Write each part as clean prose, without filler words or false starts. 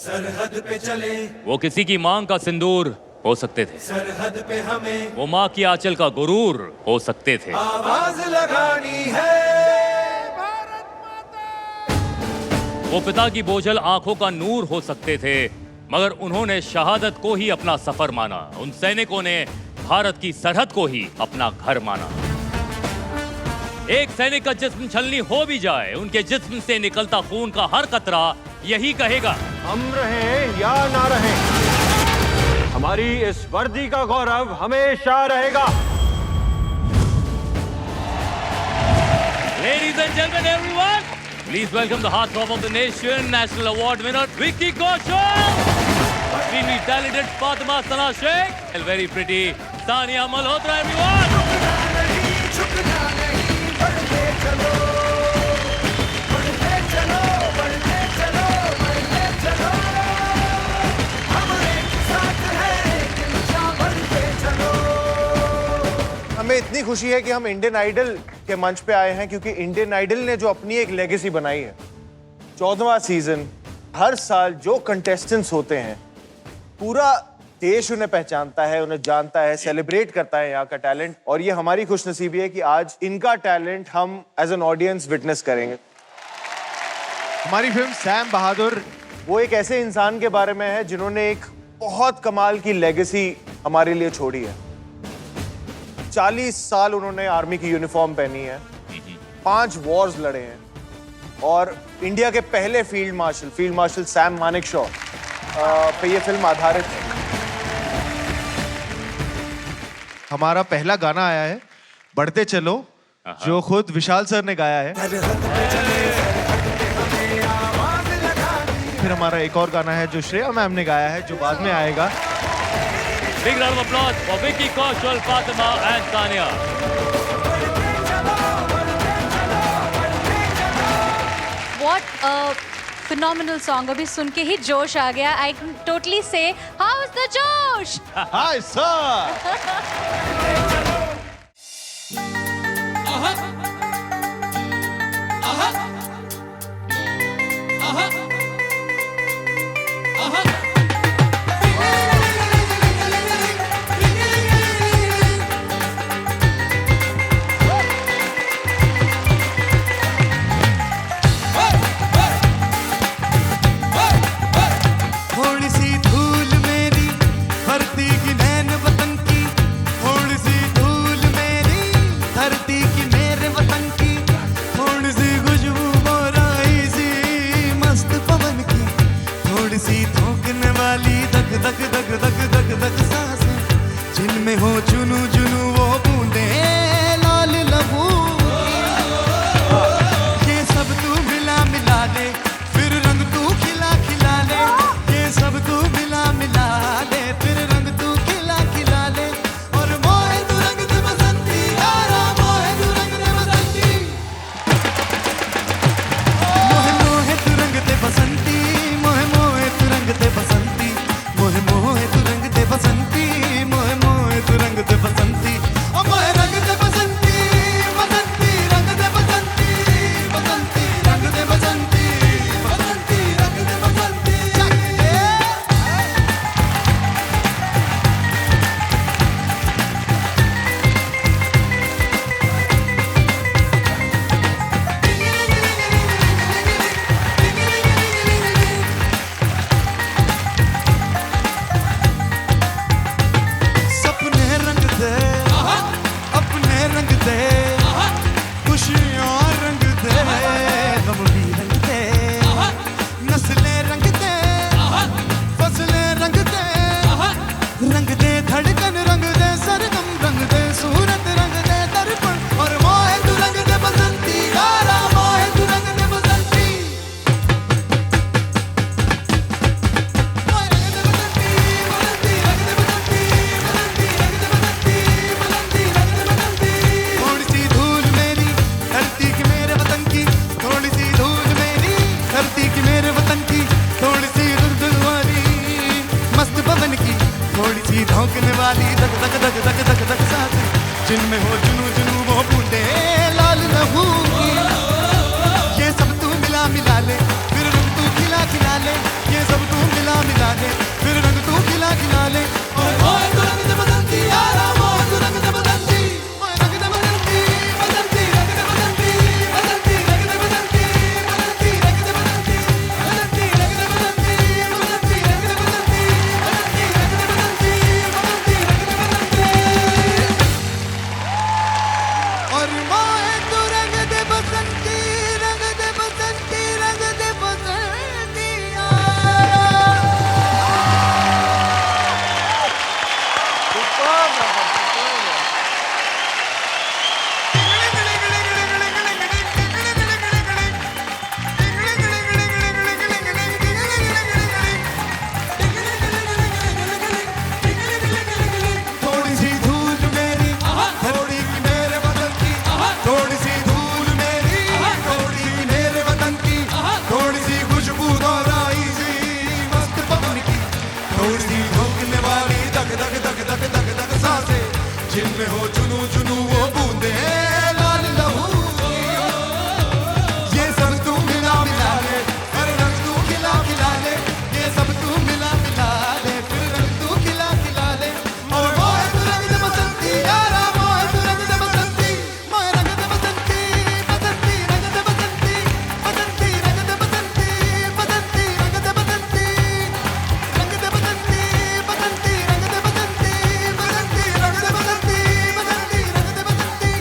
सरहद पे चले, वो किसी की मांग का सिंदूर हो सकते थे, सरहद पे हमें वो माँ की आंचल का गुरूर हो सकते थे। आवाज लगानी है, वो पिता की बोझल आंखों का नूर हो सकते थे, मगर उन्होंने शहादत को ही अपना सफर माना। उन सैनिकों ने भारत की सरहद को ही अपना घर माना। एक सैनिक का जिस्म छलनी हो भी जाए, उनके जिस्म से निकलता खून का हर कतरा यही कहेगा, हम रहें या ना रहें, हमारी इस वर्दी का गौरव हमेशा रहेगा। Ladies and gentlemen, everyone, please welcome the heartthrob of the nation, National Award winner Vicky Kaushal, extremely talented Fatima Sana Sheikh, and very pretty Sania Malhotra, everyone. हमें इतनी खुशी है कि हम इंडियन आइडल के मंच पे आए हैं, क्योंकि इंडियन आइडल ने जो अपनी एक लेगेसी बनाई है, 14वां सीजन, हर साल जो कंटेस्टेंट्स होते हैं पूरा देश उन्हें पहचानता है, उन्हें जानता है, सेलिब्रेट करता है यहाँ का टैलेंट। और ये हमारी खुशनसीबी है कि आज इनका टैलेंट हम एज एन ऑडियंस विटनेस करेंगे। हमारी फिल्म सैम बहादुर वो एक ऐसे इंसान के बारे में है जिन्होंने एक बहुत कमाल की लेगेसी हमारे लिए छोड़ी है। 40 साल उन्होंने आर्मी की यूनिफॉर्म पहनी है, 5 वॉर्स लड़े हैं और इंडिया के पहले फील्ड मार्शल सैम मानेकशॉ पे ये फिल्म आधारित है। हमारा पहला गाना आया है बढ़ते चलो, जो खुद विशाल सर ने गाया है। फिर हमारा एक और गाना है जो श्रेया मैम ने गाया है, जो बाद में आएगा। Big round of applause for Vicky Kaushal, Fatima and Sania. What a phenomenal song. अभी सुन के ही जोश आ गया. I can totally say, how's the जोश? Hi sir. जिनमें हो चुनू चुनू वो बूंदे लाल लहू, ये सब तू मिला मिला ले, फिर रंग तू खिला खिला ले, ये सब तू मिला मिला ले, फिर रंग तू खिला खिला ले। और मोहे तू रंग दे बसंती यारा, मोहे तू रंग दे बसंती, मोहे मोहे तू रंग दे बसंती, मोहे मोहे तू रंग दे बसंती, मोहे मोहे तू रंग दे बसंती, मोहे मोहे तू रंग दे बसंती, ओ मोहे रंग दे बसंती, बसंती रंग दे बसंती, बसंती रंग दे बसंती, बसंती रंग दे बसंती। सपने रंग दे, अपने रंग दे, खुशियाँ रंग दे, गम भी रंग दे, नस्लें रंग दे, फसलें रंग दे, रंग दे धड़कन रंग दे, सरगम रंग दे, सूरत रंग दे, दर्पण। और मोहे तू रंग दे बसंती यारा, मोहे तू रंग दे बसंती, मोहे रंग दे बसंती, बसंती रंग दे बसंती, बसंती रंग दे बसंती, बसंती रंग दे बसंती। थोड़ी सी धूल मेरी धरती की मेरे वतन की, थोड़ी सी धूल मेरी धरती की मेरे वतन की, थोड़ी सी दुर्दुल वाली मस्त पवन की, थोड़ी सी धौंकने वाली धक धक धक धक धक धक सांसें, जिनमें हो जुनू जुनू वो बूंदे लाल लहू की, ये सब तू मिला मिला ले, फिर रंग तू खिला खिला ले, ये सब तू मिला जिनमें हो जुनू जुनू वो बूंदे लाल लहू ये सब तू मिला मिला ले हर रंग तू खिला खिला ले ये सब तू मिला मिला ले फिर रंग तू खिला खिला ले और मोहे तू रंग दे बसंती यारा मोहे तू रंग दे बसंती मोहे रंग दे बसंती बसंती रंग दे बसंती बसंती रंग दे बसंती बसंती रंग दे बसंती रंग दे बसंती बसंती रंग दे बसंती बसंती रंग दे बसंती बसंती रंग दे बसंती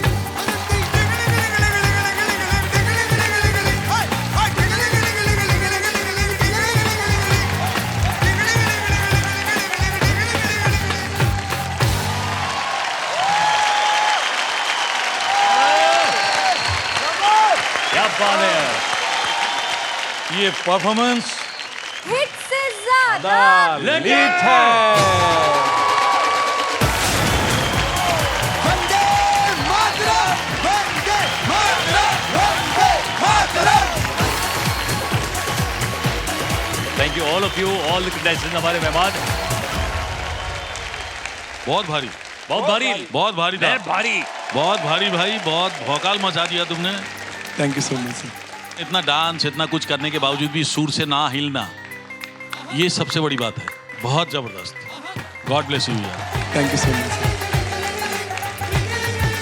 क्या बात है। ये परफॉर्मेंस हिट से ज्यादा Lalit Vande Mataram Vande Mataram Vande Mataram thank you all of you, all the contestants, हमारे मेहमान। बहुत भारी, बहुत भारी, बहुत भारी था, भारी, बहुत भारी भाई, बहुत भौकाल मचा दिया तुमने। Thank you so much sir. इतना डांस, इतना कुछ करने के बावजूद भी सुर से ना हिलना, ये सबसे बड़ी बात है। बहुत जबरदस्त। गॉड ब्लेस यू यार। Thank you so much sir.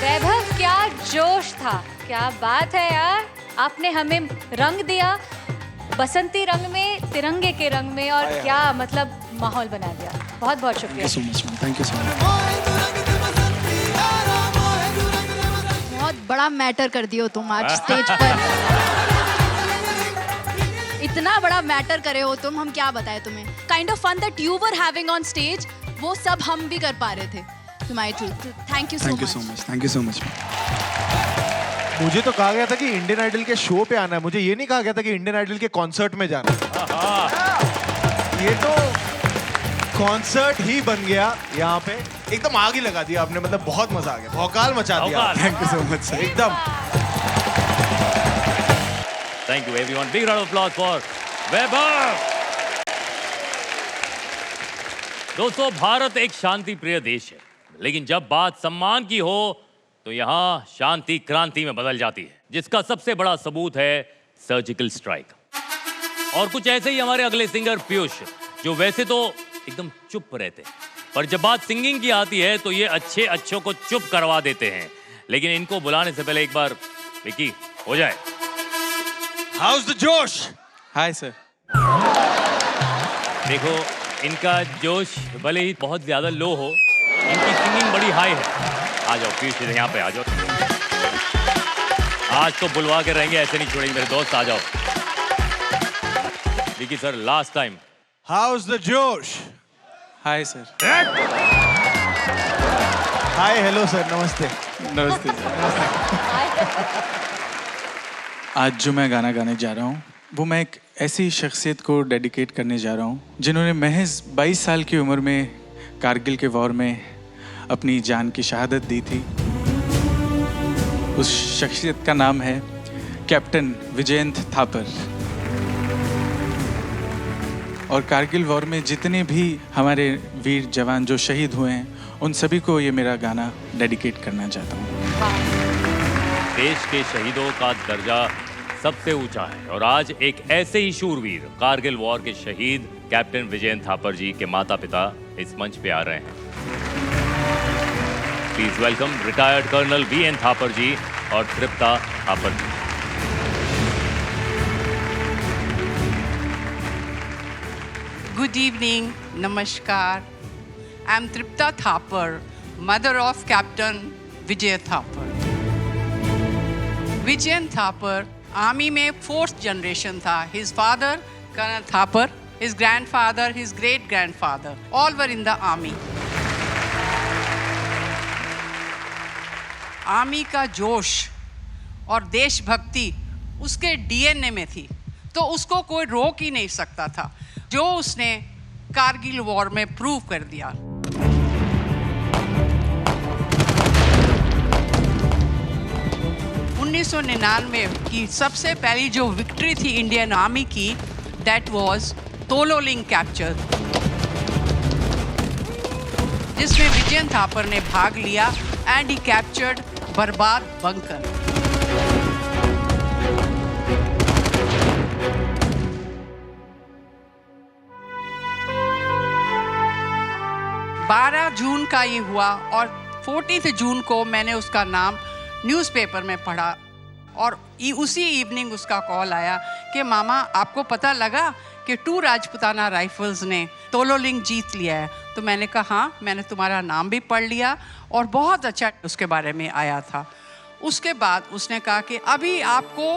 Vaibhav, क्या जोश था, क्या बात है यार। आपने हमें रंग दिया, बसंती रंग में, तिरंगे के रंग में, और क्या मतलब माहौल बना दिया। बहुत बहुत शुक्रिया। So much ma'am, thank you so much. बहुत बड़ा मैटर कर दियो तुम आज स्टेज पर। इतना बड़ा मैटर करे हो तुम, हम क्या बताएं तुम्हें। Kind of fun that you were having on stage, वो सब हम भी कर पा रहे थे तुम्हारे through. Thank you so thank you much. So much, thank you so much. मुझे तो कहा गया था कि इंडियन आइडल के शो पे आना है, मुझे ये नहीं कहा गया था कि इंडियन आइडल के कॉन्सर्ट में जाना है। ये तो कॉन्सर्ट ही बन गया यहाँ पे। एकदम आग ही लगा दिया आपने, मतलब बहुत मजा आ गया, भौकाल मचा दिया। भौकाल। Thank you so much sir. एकदम। Thank you everyone, big round of applause for Vaibhav. दोस्तों, भारत एक शांति प्रिय देश है, लेकिन जब बात सम्मान की हो तो यहाँ शांति क्रांति में बदल जाती है, जिसका सबसे बड़ा सबूत है सर्जिकल स्ट्राइक। और कुछ ऐसे ही हमारे अगले सिंगर पीयूष, जो वैसे तो एकदम चुप रहते हैं, पर जब बात सिंगिंग की आती है तो ये अच्छे अच्छों को चुप करवा देते हैं। लेकिन इनको बुलाने से पहले एक बार विकी हो जाए। House the josh. Hi sir. देखो, इनका जोश भले ही बहुत ज्यादा लो हो, इनकी सिंगिंग बड़ी हाई है। आ जाओ पीयूष, यहाँ पे आ जाओ। आज तो बुलवा के रहेंगे, ऐसे नहीं छोड़ेंगे मेरे दोस्त। आ जाओ Vicky sir, last time. How's the josh. Hi sir. Hi hello sir, नमस्ते। नमस्ते सर। आज जो मैं गाना गाने जा रहा हूँ, वो मैं एक ऐसी शख्सियत को डेडिकेट करने जा रहा हूँ जिन्होंने महज 22 साल की उम्र में कारगिल के वॉर में अपनी जान की शहादत दी थी। उस शख्सियत का नाम है कैप्टन विजयंत थापर। और कारगिल वॉर में जितने भी हमारे वीर जवान जो शहीद हुए हैं, उन सभी को ये मेरा गाना डेडिकेट करना चाहता हूँ। देश के शहीदों का दर्जा सबसे ऊंचा है, और आज एक ऐसे ही शूरवीर, कारगिल वॉर के शहीद कैप्टन विजयंत थापर जी के माता पिता इस मंच पे आ रहे हैं। Please welcome retired colonel VN Thapar ji और Tripta Thapar ji. Good evening, Namaskar. I'm Tripta Thapar, mother of Captain Vijay Thapar. Vijay Thapar, army में 4th जनरेशन था. His father, Colonel Thapar, his grandfather, his great grandfather, all were in the army. Army का जोश और देशभक्ति उसके DNA में थी, तो उसको कोई रोक ही नहीं सकता था, जो उसने कारगिल वॉर में प्रूव कर दिया। 1999 की सबसे पहली जो विक्ट्री थी इंडियन आर्मी की, दैट वाज तोलोलिंग कैप्चर। जिसमें विजयन थापर ने भाग लिया एंड ही कैप्चर्ड बर्बाद बंकर। जून का ये हुआ और 14 जून को मैंने उसका नाम न्यूज़पेपर में पढ़ा और उसी इवनिंग उसका कॉल आया कि मामा आपको पता लगा कि 2 राजपुताना राइफल्स ने तोलोलिंग जीत लिया है। तो मैंने कहा हाँ, मैंने तुम्हारा नाम भी पढ़ लिया और बहुत अच्छा उसके बारे में आया था। उसके बाद उसने कहा कि अभी आपको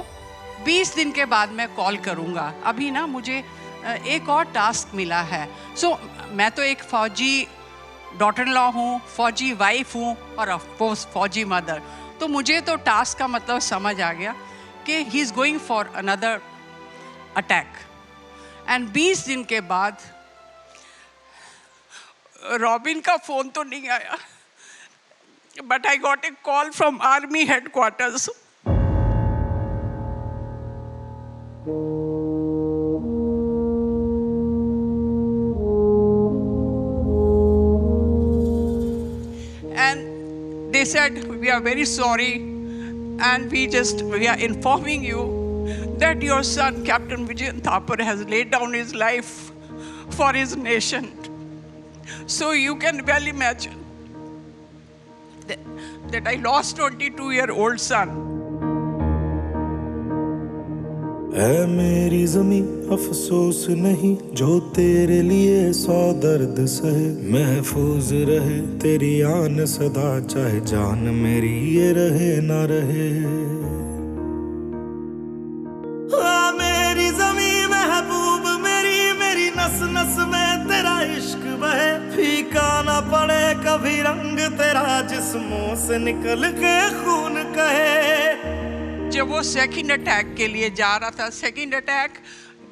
20 दिन के बाद मैं कॉल करूँगा, अभी ना मुझे एक और टास्क मिला है। सो मैं तो एक फ़ौजी डॉटर इन लॉ हूँ, फ़ौजी वाइफ हूँ और ऑफ कोर्स फ़ौजी मदर। तो मुझे तो टास्क का मतलब समझ आ गया कि he is going for another attack. And 20 दिन के बाद रॉबिन का फ़ोन तो नहीं आया, but I got a call from army headquarters. They said, we are very sorry and we are informing you that your son, Captain Vijayan Thapar, has laid down his life for his nation. So you can well imagine that I lost 22-year-old son. ऐ मेरी ज़मीं अफसोस नहीं जो तेरे लिए 100 दर्द सहे, महफूज रहे तेरी आन सदा चाहे जान मेरी ये रहे ना रहे। मेरी ज़मीं महबूब मेरी नस नस में तेरा इश्क बहे, फीका ना पड़े कभी रंग तेरा जिस्मों से निकल के खून कहे। जब वो सेकंड अटैक के लिए जा रहा था, second attack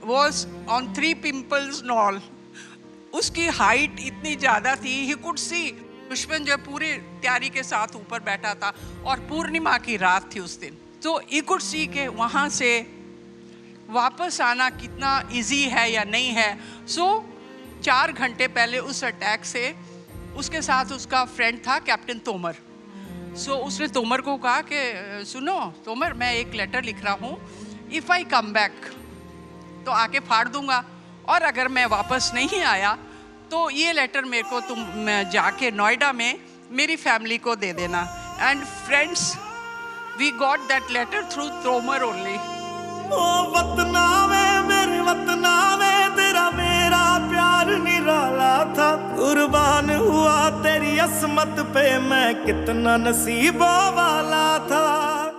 was on 3 pimples knoll. उसकी हाइट इतनी ज़्यादा थी, ही कुड सी दुश्मन जो पूरी तैयारी के साथ ऊपर बैठा था और पूर्णिमा की रात थी उस दिन। तो ही कुड सी के वहाँ से वापस आना कितना इजी है या नहीं है। सो 4 घंटे पहले उस अटैक से उसके साथ उसका फ्रेंड था कैप्टन तोमर। सो उसने तोमर को कहा कि सुनो तोमर, मैं एक लेटर लिख रहा हूँ, इफ़ आई कम बैक तो आके फाड़ दूंगा, और अगर मैं वापस नहीं आया तो ये लेटर मेरे को तुम जाके नोएडा में मेरी फैमिली को दे देना। And friends, we got that letter through Tomar only. ओ वतना में मेरे वतना में तेरा मेरा प्यार निराला था, कुर्बान हुआ तेरी असमत पे मैं कितना नसीबों वाला था।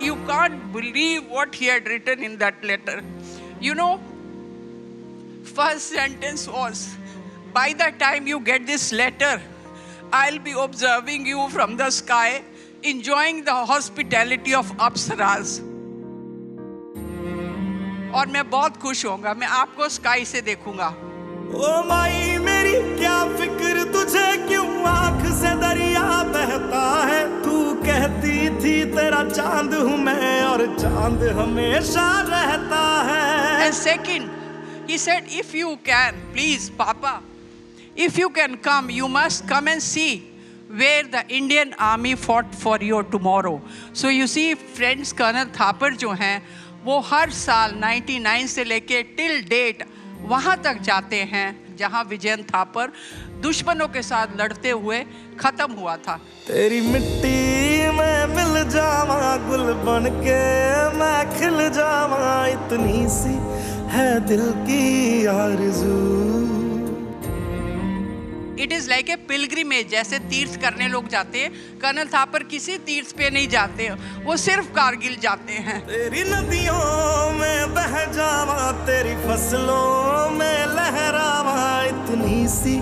You can't believe what he had written in that letter. You know, first sentence was, by the time you get this letter, I'll be observing you from the sky, enjoying the hospitality of Apsaras. और मैं बहुत खुश होऊंगा, मैं आपको sky से देखूंगा। ओ माई मेरी क्या फिक्र तुझे, क्यों आंख से दरिया बहता है, तू कहती थी तेरा चांद हूँ मैं और चांद हमेशा रहता है। And second, he said, if you can, please, Papa, if you can come, you must come and see where the Indian Army fought for you tomorrow. So you see, friends, Colonel Thapar जो हैं, वो हर साल 99 से लेके till date वहाँ तक जाते हैं जहाँ विजयन थापर दुश्मनों के साथ लड़ते हुए खत्म हुआ था। तेरी मिट्टी में मिल जावा गुल बन के मैं खिल जावा, इतनी सी है दिल की आरज़ू। It is like a pilgrimage, जैसे तीर्थ करने लोग जाते हैं। कर्नल थापर किसी तीर्थ पे नहीं जाते, वो सिर्फ कारगिल जाते हैं। तेरी नदियों में बह जावा, तेरी फसलों में लहरावा, इतनी सी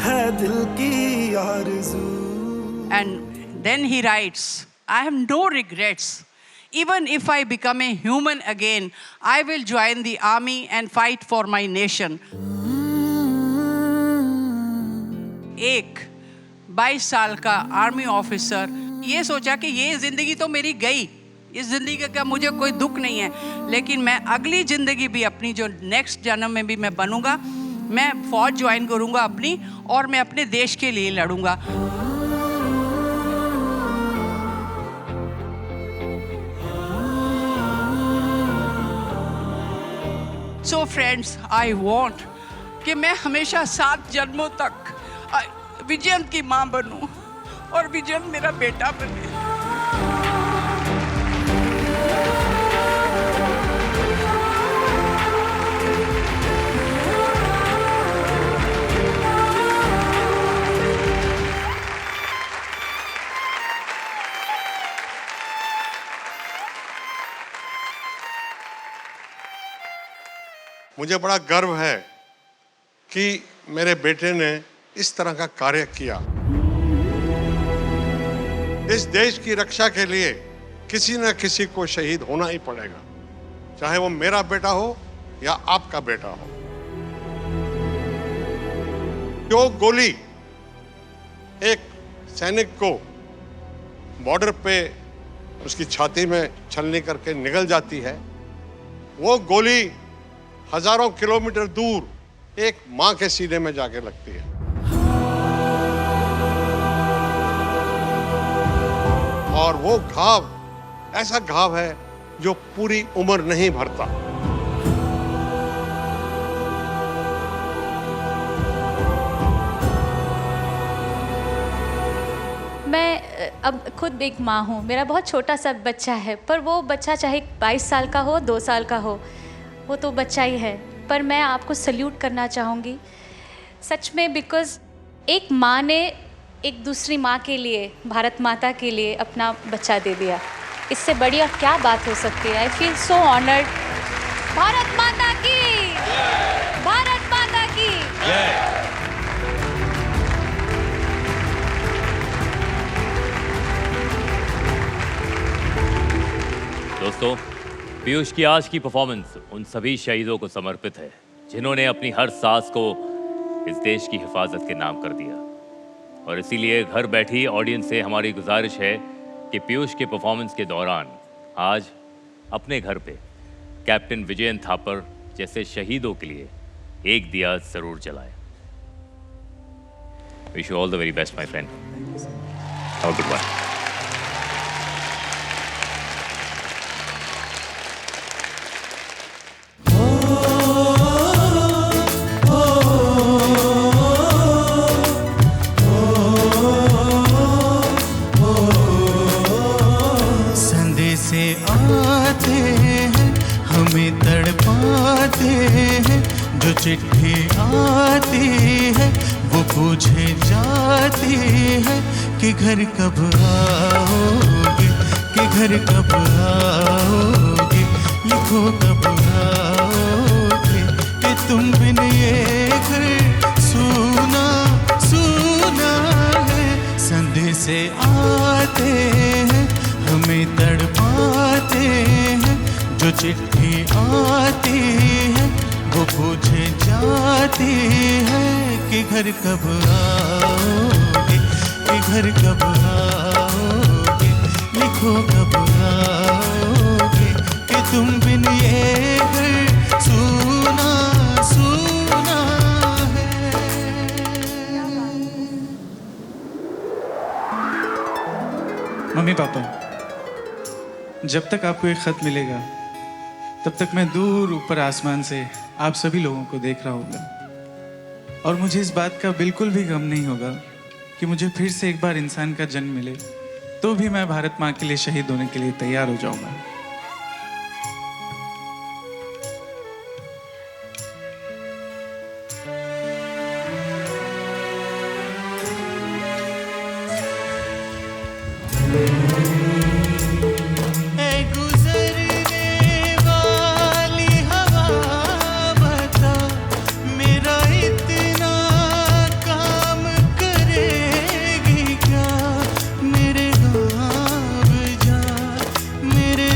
है दिल की आरज़ू। And then he writes, I have no regrets. Even if I become a human again, I will join the army and fight for my nation. एक 22 साल का आर्मी ऑफिसर ये सोचा कि ये ज़िंदगी तो मेरी गई, इस ज़िंदगी का मुझे कोई दुख नहीं है, लेकिन मैं अगली ज़िंदगी भी अपनी जो नेक्स्ट जन्म में भी मैं बनूंगा, मैं फौज ज्वाइन करूंगा अपनी, और मैं अपने देश के लिए लड़ूंगा। सो फ्रेंड्स, आई वॉन्ट कि मैं हमेशा 7 जन्मों तक विजयंत की माँ बनूं और विजयंत मेरा बेटा बने। मुझे बड़ा गर्व है कि मेरे बेटे ने इस तरह का कार्य किया। इस देश की रक्षा के लिए किसी न किसी को शहीद होना ही पड़ेगा, चाहे वो मेरा बेटा हो या आपका बेटा हो। जो गोली एक सैनिक को बॉर्डर पे उसकी छाती में छलनी करके निकल जाती है, वो गोली हजारों किलोमीटर दूर एक मां के सीने में जाके लगती है। और वो घाव ऐसा घाव है जो पूरी उम्र नहीं भरता। मैं अब खुद एक माँ हूँ, मेरा बहुत छोटा सा बच्चा है, पर वो बच्चा चाहे 22 साल का हो, 2 साल का हो, वो तो बच्चा ही है। पर मैं आपको सल्यूट करना चाहूँगी सच में, बिकॉज़ एक माँ ने एक दूसरी माँ के लिए, भारत माता के लिए अपना बच्चा दे दिया। इससे बड़ी और क्या बात हो सकती है। I feel so honoured. Bharat माता की, भारत माता की। दोस्तों, पीयूष की आज की परफॉर्मेंस उन सभी शहीदों को समर्पित है जिन्होंने अपनी हर सांस को इस देश की हिफाजत के नाम कर दिया। और इसीलिए घर बैठी ऑडियंस से हमारी गुजारिश है कि पीयूष के परफॉर्मेंस के दौरान आज अपने घर पे कैप्टन विजयंत थापर जैसे शहीदों के लिए एक दिया जरूर जलाएं। Wish you all the very best my friend. Have a good one. आते हैं हमें तड़पाते हैं, जो चिट्ठी आती है वो पूछे जाती है कि घर कब आओगे, कि घर कब आओगे, लिखो कब आओगे, कि तुम बिन ये घर सूना सूना है। संदेश आते हैं हमें तड़पाते हैं, जो चिट्ठी आती है वो पूछे जाती है कि घर कब आओगे, कि घर कब आओगे, लिखो कब आओगे, कि तुम बिन ये घर सूना सूना है। मम्मी पापा, जब तक आपको एक खत मिलेगा तब तक मैं दूर ऊपर आसमान से आप सभी लोगों को देख रहा होगा, और मुझे इस बात का बिल्कुल भी गम नहीं होगा कि मुझे फिर से एक बार इंसान का जन्म मिले, तो भी मैं भारत माँ के लिए शहीद होने के लिए तैयार हो जाऊंगा। मेरे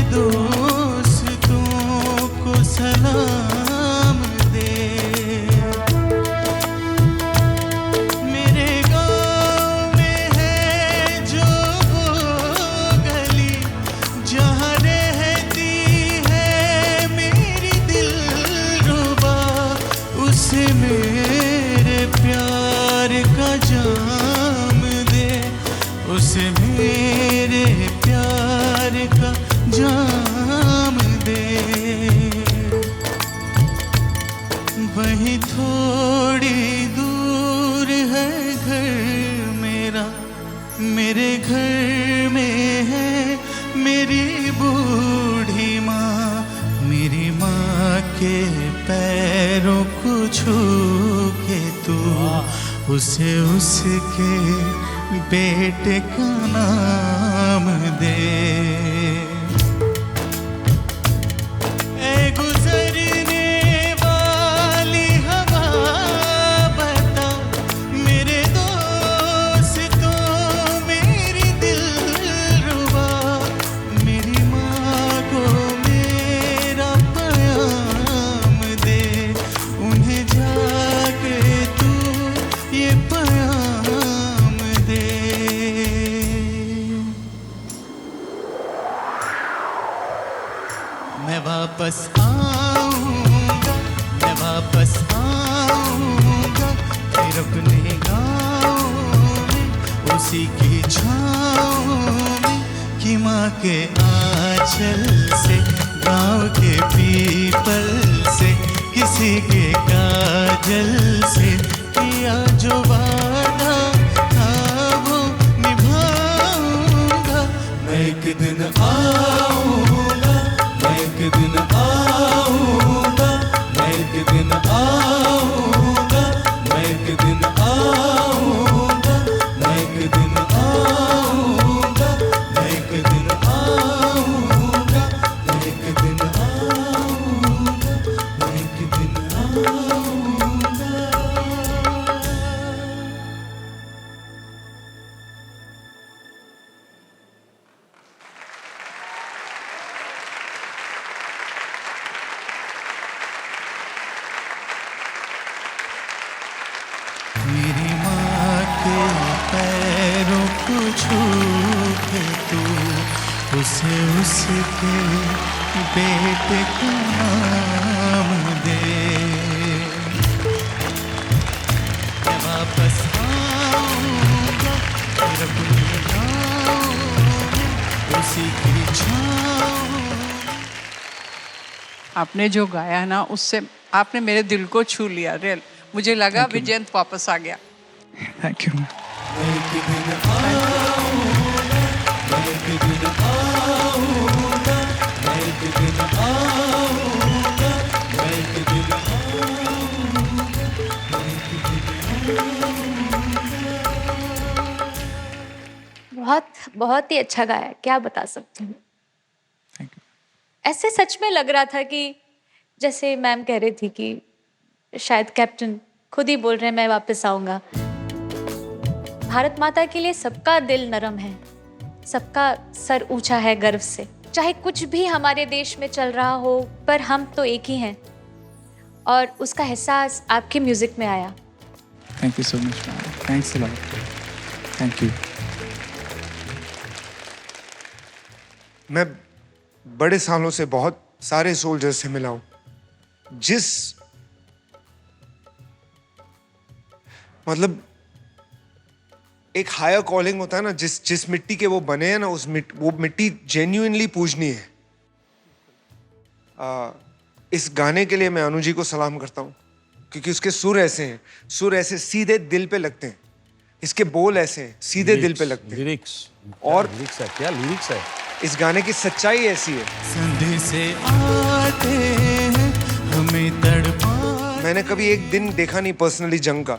के पैरों को छू के तू उसे उसके बेटे का नाम दे। ऐ गुजरने वाली हवा बता मेरे दोस्तों मेरी दिलरुबा, मेरी माँ को मेरा पैगाम दे, उन्हें जाके तू ये पैगाम दे। मैं वापस आऊंगा, मैं वापस आऊंगा फिर अपने गाँव में उसी की छाँव में कि माँ के आंचल से गाँव के पीपल से किसी के काजल से किया जो वादा था वो निभाऊंगा। मैं एक दिन आऊंगा, मैं एक दिन आऊंगा, मैं एक दिन आऊंगा, मैं एक दिन आऊंगा, मैं एक दिन आऊंगा, मैं एक दिन आऊंगा, मैं एक दिन आऊंगा, मैं एक दिन आऊंगा। मेरी माँ के पैरों को छू के तू उसे उसके बेटे का नाम दे। मैं वापस आऊंगा फिर अपने गाँव में उसी की छाँव। आपने जो गाया ना उससे आपने मेरे दिल को छू लिया। रियल मुझे लगा विजयंत वापस आ गया। Thank you. बहुत बहुत ही अच्छा गाया, क्या बता सकती हूँ। Thank you. ऐसे सच में लग रहा था कि जैसे मैम कह रही थी कि शायद कैप्टन खुद ही बोल रहे हैं मैं वापस आऊंगा। भारत माता के लिए सबका दिल नरम है, सबका सर ऊंचा है गर्व से, चाहे कुछ भी हमारे देश में चल रहा हो, पर हम तो एक ही हैं और उसका एहसास आपके म्यूजिक में आया। Thank you so much. Thanks a lot. Thank you. मैं बड़े सालों से बहुत सारे सोल्जर्स से मिला हूं, जिस मतलब एक हायर कॉलिंग होता है ना, जिस मिट्टी के वो बने हैं ना, वो मिट्टी जेन्युइनली पूजनीय है। इस गाने के लिए मैं अनु जी को सलाम करता हूं, क्योंकि उसके सुर ऐसे हैं, सुर ऐसे सीधे दिल पे लगते हैं, इसके बोल ऐसे हैं सीधे दिल पे लगते हैं। लिरिक्स और लिरिक्स है, क्या लिरिक्स है। इस गाने की सच्चाई ऐसी है। संधि से आते हैं हमें तड़पा। मैंने कभी एक दिन देखा नहीं पर्सनली जंग का,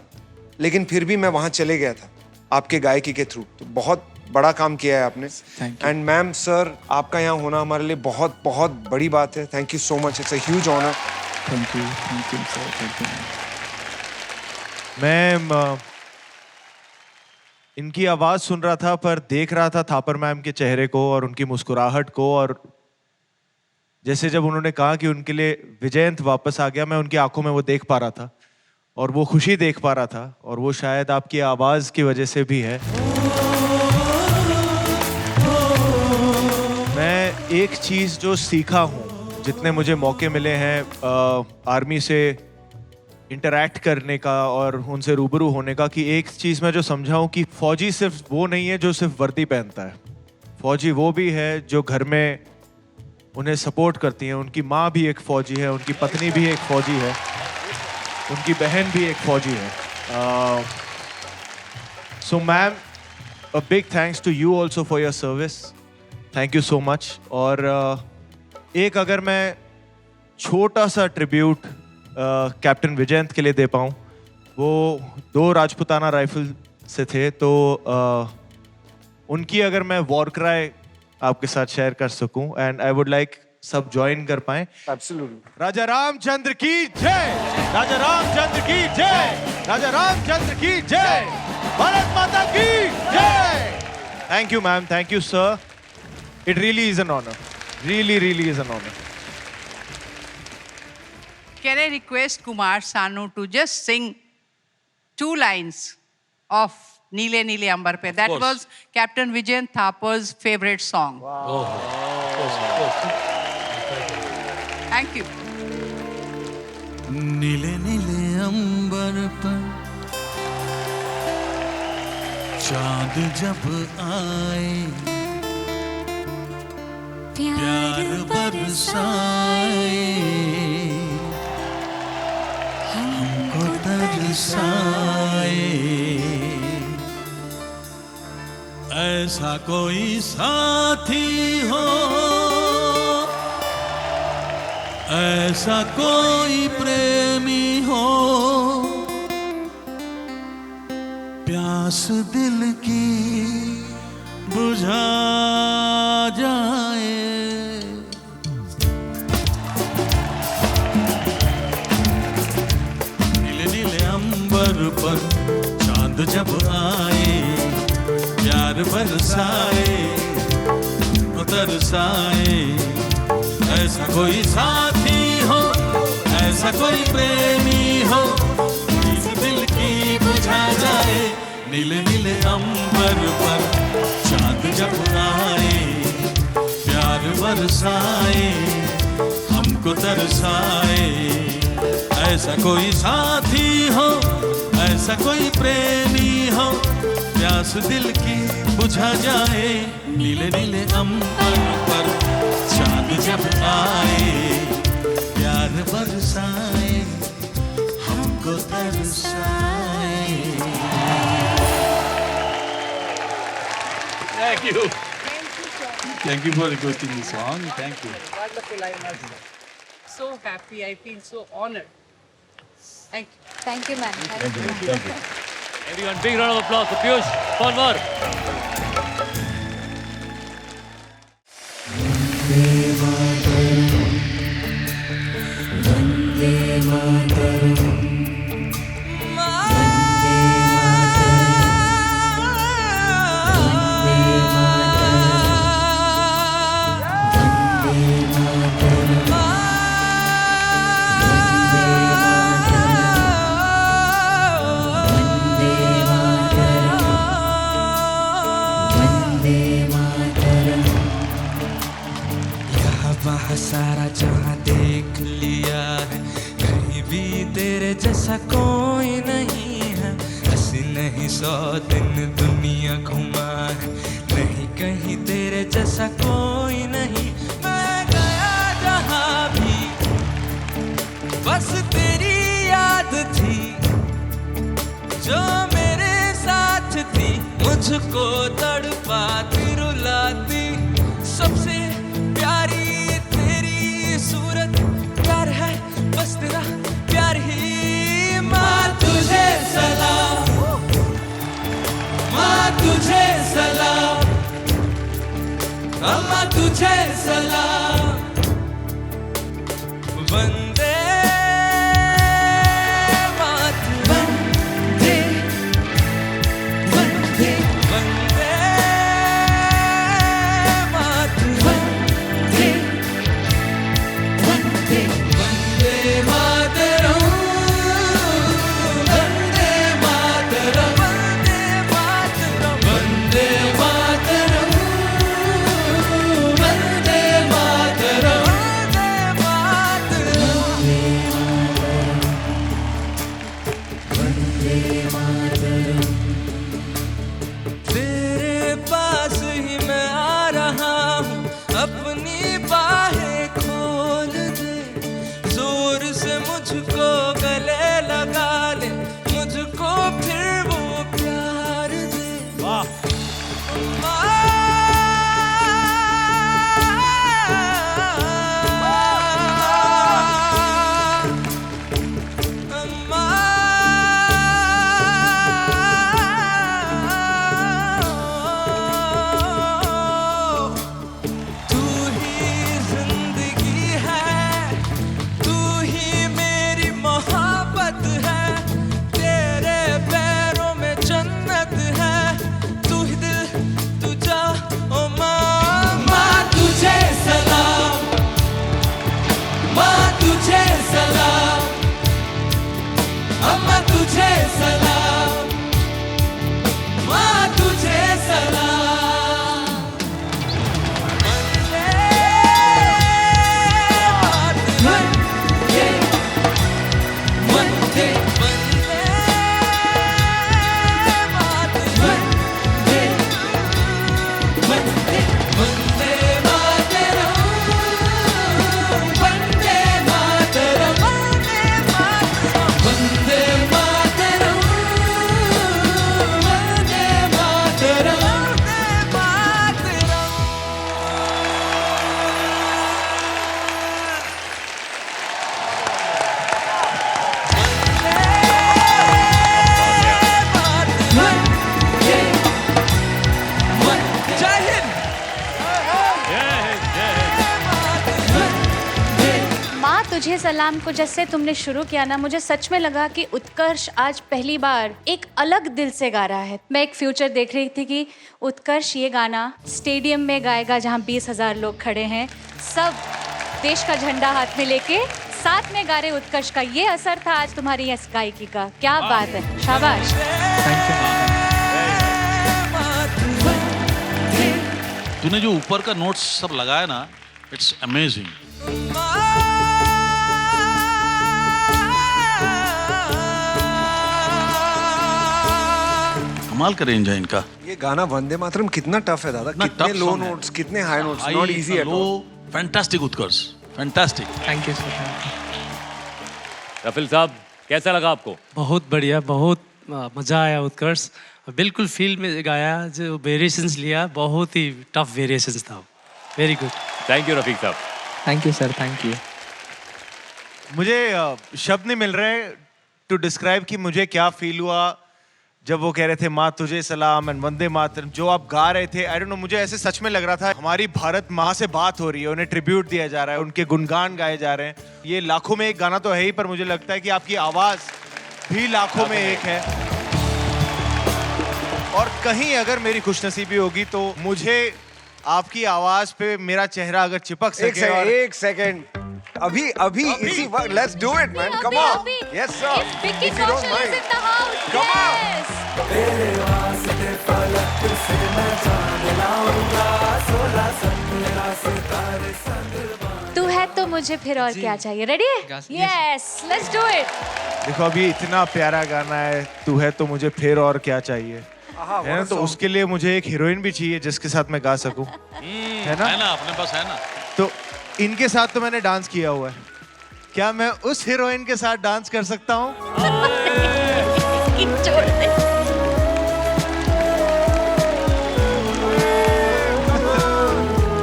लेकिन फिर भी मैं वहां चले गया था आपके गायकी के थ्रू। तो बहुत बड़ा काम किया है आपने। एंड मैम सर, आपका यहाँ होना हमारे लिए बहुत बहुत बड़ी बात है। Thank you so much, it's a huge honour. Thank you sir. Thank you. मैं इनकी आवाज सुन रहा था, पर देख रहा था थापर मैम के चेहरे को और उनकी मुस्कुराहट को, और जैसे जब उन्होंने कहा कि उनके लिए विजयंत वापस आ गया, मैं उनकी आंखों में वो देख पा रहा था और वो खुशी देख पा रहा था, और वो शायद आपकी आवाज की वजह से भी है। मैं एक चीज जो सीखा हूँ, जितने मुझे मौके मिले हैं आर्मी से इंटरैक्ट करने का और उनसे रूबरू होने का, कि एक चीज मैं जो समझा हूँ कि फौजी सिर्फ वो नहीं है जो सिर्फ वर्दी पहनता है। फौजी वो भी है जो घर में उन्हें सपोर्ट करती है। उनकी माँ भी एक फौजी है, उनकी पत्नी भी एक फौजी है, उनकी बहन भी एक फौजी है। So ma'am, a big thanks to you also for your service. Thank you so much. और एक अगर मैं छोटा सा ट्रिब्यूट कैप्टन विजयंत के लिए दे पाऊँ। वो 2 राजपुताना राइफल से थे, तो उनकी अगर मैं वॉर क्राई आपके साथ शेयर कर सकूं, एंड आई वुड लाइक सब ज्वाइन कर पाए। एब्सोल्युटली। राजा रामचंद्र की जय, राजा रामचंद्र की जय, राजा रामचंद्र की जय, भारत माता की जय। Thank you ma'am, thank you sir, it really is an honour, really is an honor. Can I request Kumar Sanu to just sing 2 lines of Neele Neele Ambar Pe? That was Captain Vijayant Thapa's favorite song. Wow. Thank you. नीले नीले अंबर पर चांद जब आए, प्यार बरसाए, हमको तरसाए, ऐसा कोई साथी हो, ऐसा कोई प्रेमी हो, प्यास दिल की बुझा जाए। नीले नीले अंबर पर चांद जब आए, प्यार बरसाए, तरसाए, ऐसा कोई साथी हो, ऐसा कोई प्रेमी हो, इस दिल की बुझा जाए। नीले नीले अंबर पर चांद जब आए, प्यार बरसाए, हमको तरसाए, ऐसा कोई साथी हो, ऐसा कोई प्रेमी हो, प्यास दिल की बुझा जाए। नीले नीले अंबर पर चांद जब आए, प्यार बरसाए, हमको तरसाए। Thank you. Thank you for requesting the song. Thank you. Wonderful, I must say. So happy, I feel so honored. Thank you. Thank you, ma'am. Thank you. Everyone, big round of applause for Piyush Panwar. वहाँ सारा जहाँ देख लिया है, कहीं भी तेरे जैसा कोई नहीं है। ऐसी नहीं 100 दिन दुनिया घुमा है, नहीं कहीं तेरे जैसा कोई नहीं। मैं गया जहाँ भी बस तेरी याद थी, जो मेरे साथ थी, मुझको तड़पाती रुलाती। सबसे प्यारी सूरत प्यार है, बस तेरा प्यार ही। माँ तुझे सलाम, माँ तुझे सलाम, अम्मा तुझे सलाम। वंदे मातरम, वंदे वंदे वंदे मातरम, वंदे वंदे मातरम, वंदे मातरम, वंदे मातरम, वंदे मातरम, वंदे मातरम। सलाम, माँ तुझे सलाम। वंदे माँ तुझे सलाम को जैसे तुमने शुरू किया ना, मुझे सच में लगा कि उत्कर्ष आज पहली बार एक अलग दिल से गा रहा है। मैं एक फ्यूचर देख रही थी कि उत्कर्ष ये गाना स्टेडियम में गाएगा जहाँ 20,000 लोग खड़े हैं, सब देश का झंडा हाथ में लेके साथ में गा रहे उत्कर्ष का। ये असर था आज तुम्हारी इस गायकी का। क्या बात है, शाबाश। तूने जो ऊपर का नोट्स सब लगाया ना, इट्स अमेजिंग। कमाल का रेंज है इनका। ये गाना वंदे मातरम कितना टफ है दादा, कितने लो नोट्स, कितने high notes, not easy at all. Fantastic Utkarsh, fantastic. Thank you sir. Rafiq साहब कैसा लगा आपको? बहुत बढ़िया, बहुत मज़ा आया उत्कर्ष। बिल्कुल फील में गाया, जो वेरिएशंस लिया बहुत ही टफ वेरिएशंस था। Very good. Thank you Rafiq साहब। Thank you sir, thank you. मुझे शब्द नहीं मिल रहे टू डिस्क्राइब कि मुझे क्या फील हुआ जब वो कह रहे थे माँ तुझे सलाम एंड वंदे मातरम। जो आप गा रहे थे, आई डोंट नो, मुझे ऐसे सच में लग रहा था हमारी भारत माँ से बात हो रही है, उन्हें ट्रिब्यूट दिया जा रहा है, उनके गुणगान गाए जा रहे हैं। ये लाखों में एक गाना तो है ही, पर मुझे लगता है कि आपकी आवाज़ भी लाखों में एक है। और कहीं अगर मेरी खुशनसीबी होगी तो मुझे आपकी आवाज पे मेरा चेहरा अगर चिपक सके। एक सेकंड, अभी इसी वक्त, let's do it man, come on. Yes sir, if you don't mind, come on. तेरे वास्ते फलक से मैं चांद लाऊंगा, 16 17 सितारे संग। तू है तो मुझे फिर और क्या चाहिए। रेडी है? Yes, let's do it. देखो अभी इतना प्यारा गाना है, तू है तो मुझे फिर और क्या चाहिए, है ना? तो उसके लिए मुझे एक हीरोइन भी चाहिए जिसके साथ मैं गा सकूं, है ना? अपने पास है ना। तो इनके साथ तो मैंने डांस किया हुआ है, क्या मैं उस हीरोइन के साथ डांस कर सकता हूँ?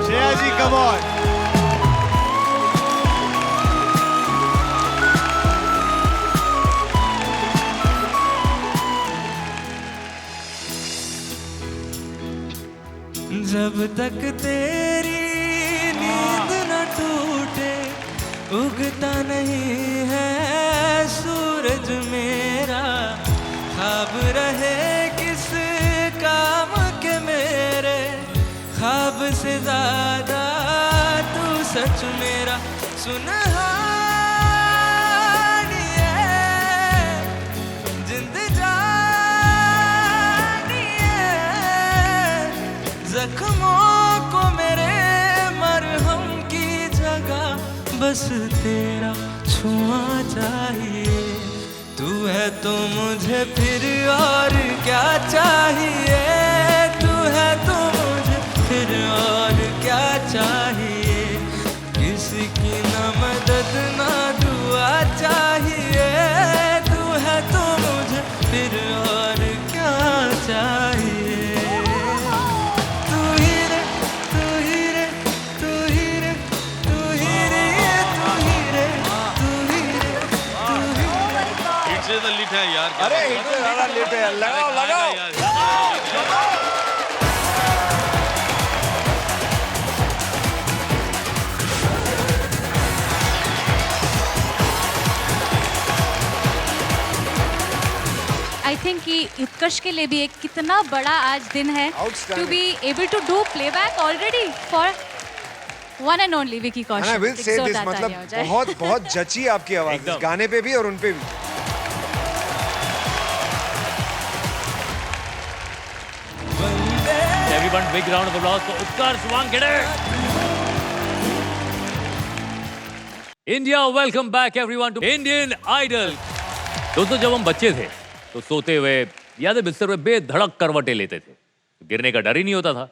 श्रेया जी कम ऑन। जब तक तेरी नींद न टूटे, उगता नहीं है सूरज मेरा। ख्वाब रहे किस काम के मेरे, ख्वाब से ज्यादा तू सच मेरा। सुनहानी है जिंद जानी है, जख्मों को मेरे मरहम की जगह बस तेरा छुआ चाहिए। तू है तो मुझे फिर और क्या चाहिए, तू है तो मुझे फिर और क्या चाहिए। किसी की न मदद ना दुआ चाहिए, तू है तो मुझे फिर और क्या चाहिए। लिट है यार। अरे इतना लिट है, लगाओ लगाओ। आई थिंक कि उत्कर्ष के लिए भी एक कितना बड़ा आज दिन है to be able to do playback already for one and only Vicky Kaushal. I will say this, मतलब बहुत बहुत जची आपकी आवाज इस गाने पे भी और उन पे भी। one big round of applause for Utkarsh Wankhede. India, welcome back everyone to Indian Idol. दोस्तों जब हम बच्चे थे तो सोते हुए या तो बिस्तर पे बेधड़क करवटें लेते थे, गिरने का डर ही नहीं होता था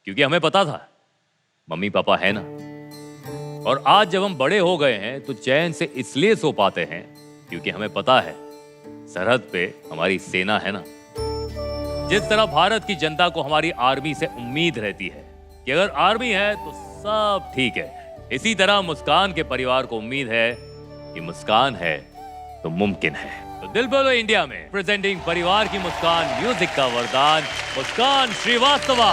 क्योंकि हमें पता था मम्मी पापा है ना। और आज जब हम बड़े हो गए हैं तो चैन से इसलिए सो पाते हैं क्योंकि हमें पता है सरहद पे हमारी सेना है ना। जिस तरह भारत की जनता को हमारी आर्मी से उम्मीद रहती है कि अगर आर्मी है तो सब ठीक है, इसी तरह मुस्कान के परिवार को उम्मीद है कि मुस्कान है तो मुमकिन है। तो दिल बोलो इंडिया में प्रेजेंटिंग परिवार की मुस्कान, म्यूजिक का वरदान, मुस्कान श्रीवास्तवा।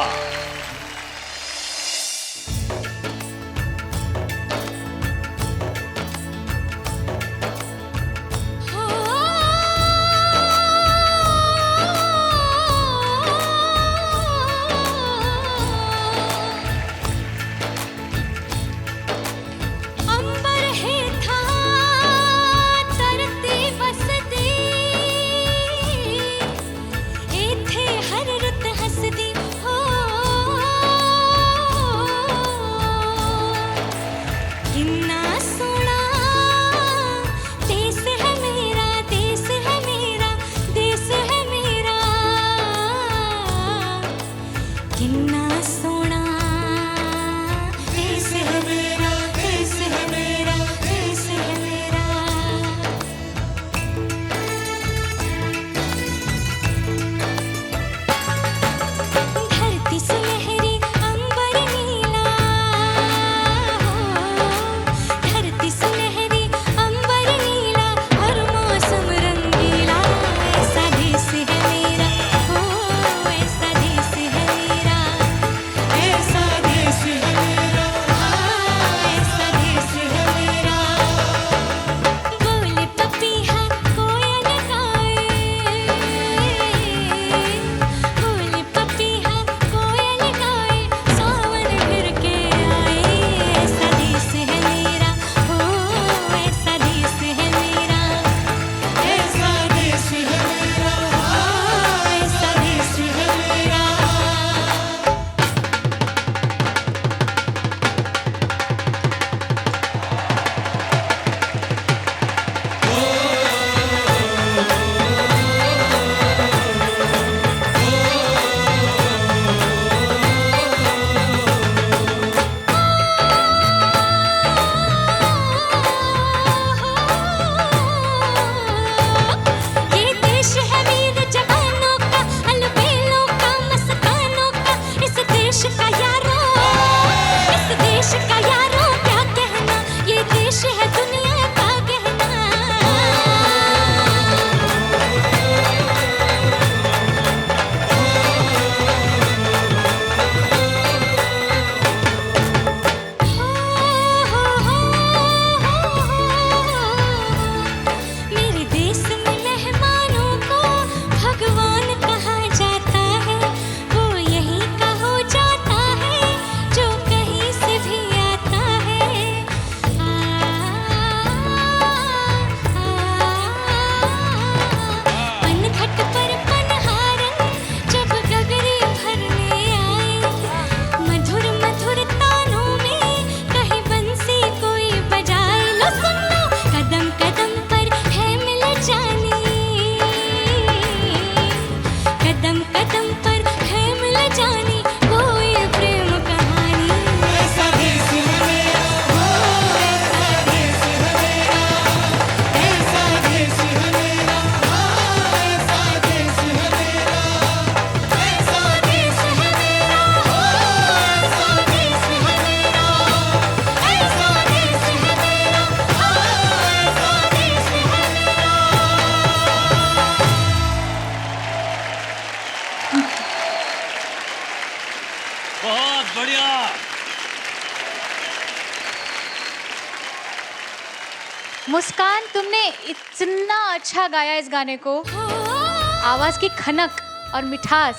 मुस्कान, तुमने इतना अच्छा गाया इस गाने को। आवाज की खनक और मिठास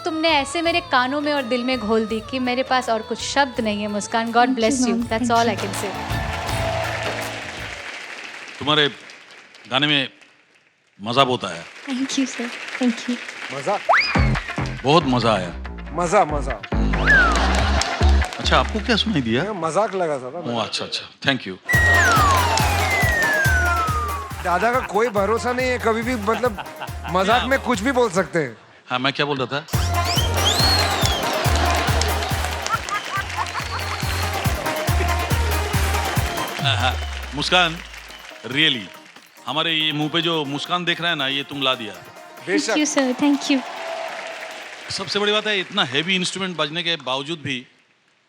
तुमने ऐसे मेरे कानों में और दिल में घोल दी कि मेरे पास और कुछ शब्द नहीं है। Muskan, god bless you, that's all I can say. तुम्हारे गाने में मजा बहुत आया। Thank you sir, thank you. मजा, बहुत मजा आया। मजा मजा अच्छा, आपको क्या सुनाई दिया? मजाक लगा था ना। ओह, अच्छा अच्छा, थैंक यू। दादा का कोई भरोसा नहीं है, कभी भी मतलब मजाक में कुछ भी बोल सकते हैं। हाँ, मैं क्या बोल रहा था? मुस्कान, रियली हमारे ये मुंह पे जो मुस्कान देख रहा है ना, ये तुम ला दिया। Thank you sir, thank you. सबसे बड़ी बात है, इतना हैवी इंस्ट्रूमेंट बजने के बावजूद भी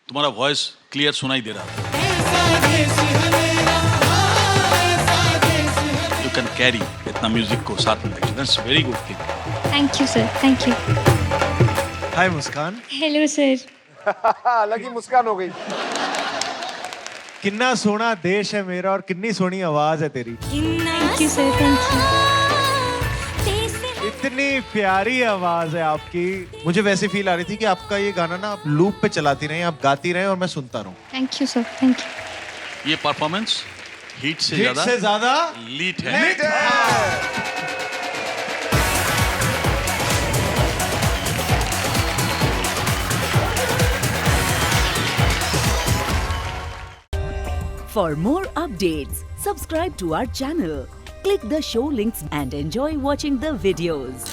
तुम्हारा वॉइस क्लियर सुनाई दे रहा है। यू कैन कैरी इतना म्यूजिक को साथ में, that's very good thing. Thank you sir, thank you. Hi Muskan. Hello sir. अलग ही मुस्कान हो गई। किन्ना सोना देश है मेरा और कितनी सोनी आवाज है तेरी। Thank you sir, thank you. इतनी प्यारी आवाज है आपकी। मुझे वैसे फील आ रही थी कि आपका ये गाना ना आप लूप पे चलाती रहें, आप गाती रहें और मैं सुनता रहूं। Thank you sir, thank you. ये परफॉर्मेंस हिट से ज्यादा लीड है। For more updates, subscribe to our channel, click the show links and enjoy watching the videos.